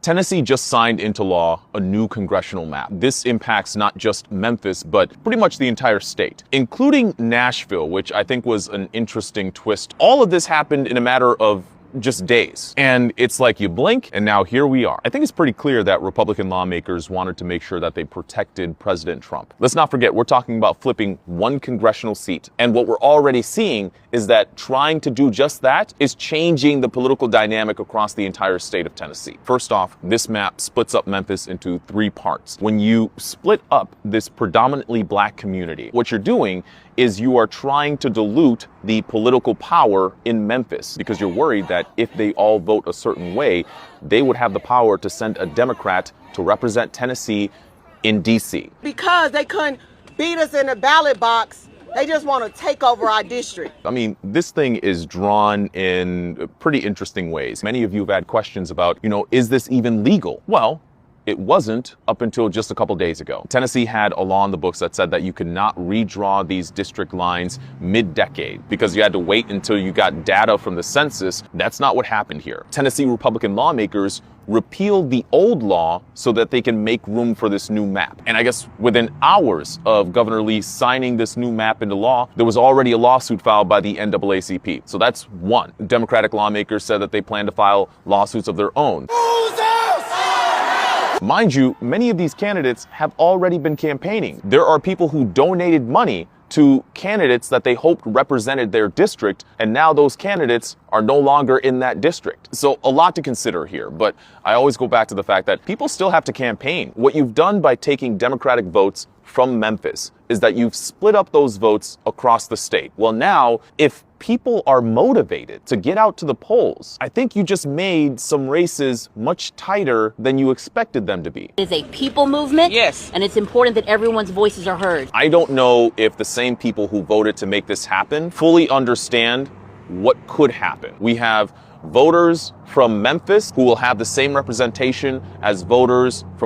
Tennessee just signed into law a new congressional map. This impacts not just Memphis, but pretty much the entire state, including Nashville, which I think was an interesting twist. All of this happened in a matter of just days. And it's like you blink and now here we are. I think it's pretty clear that Republican lawmakers wanted to make sure that they protected President Trump. Let's not forget, we're talking about flipping one congressional seat. And what we're already seeing is that trying to do just that is changing the political dynamic across the entire state of Tennessee. First off, this map splits up Memphis into 3 parts. When you split up this predominantly black community, what you're doing is you are trying to dilute the political power in Memphis because you're worried that if they all vote a certain way, they would have the power to send a Democrat to represent Tennessee in D.C. Because they couldn't beat us in the ballot box, they just want to take over our district. I mean, this thing is drawn in pretty interesting ways. Many of you have had questions about, is this even legal? Well, it wasn't up until just a couple days ago. Tennessee had a law in the books that said that you could not redraw these district lines mid-decade because you had to wait until you got data from the census. That's not what happened here. Tennessee Republican lawmakers repealed the old law so that they can make room for this new map. And I guess within hours of Governor Lee signing this new map into law, there was already a lawsuit filed by the NAACP. So that's one. Democratic lawmakers said that they plan to file lawsuits of their own. Mind you, many of these candidates have already been campaigning. There are people who donated money to candidates that they hoped represented their district, and now those candidates are no longer in that district. So a lot to consider here, but I always go back to the fact that people still have to campaign. What you've done by taking Democratic votes from Memphis is that you've split up those votes across the state. Well, now, if people are motivated to get out to the polls, I think you just made some races much tighter than you expected them to be. It is a people movement. Yes. And it's important that everyone's voices are heard. I don't know if the same people who voted to make this happen fully understand what could happen. We have voters from Memphis who will have the same representation as voters from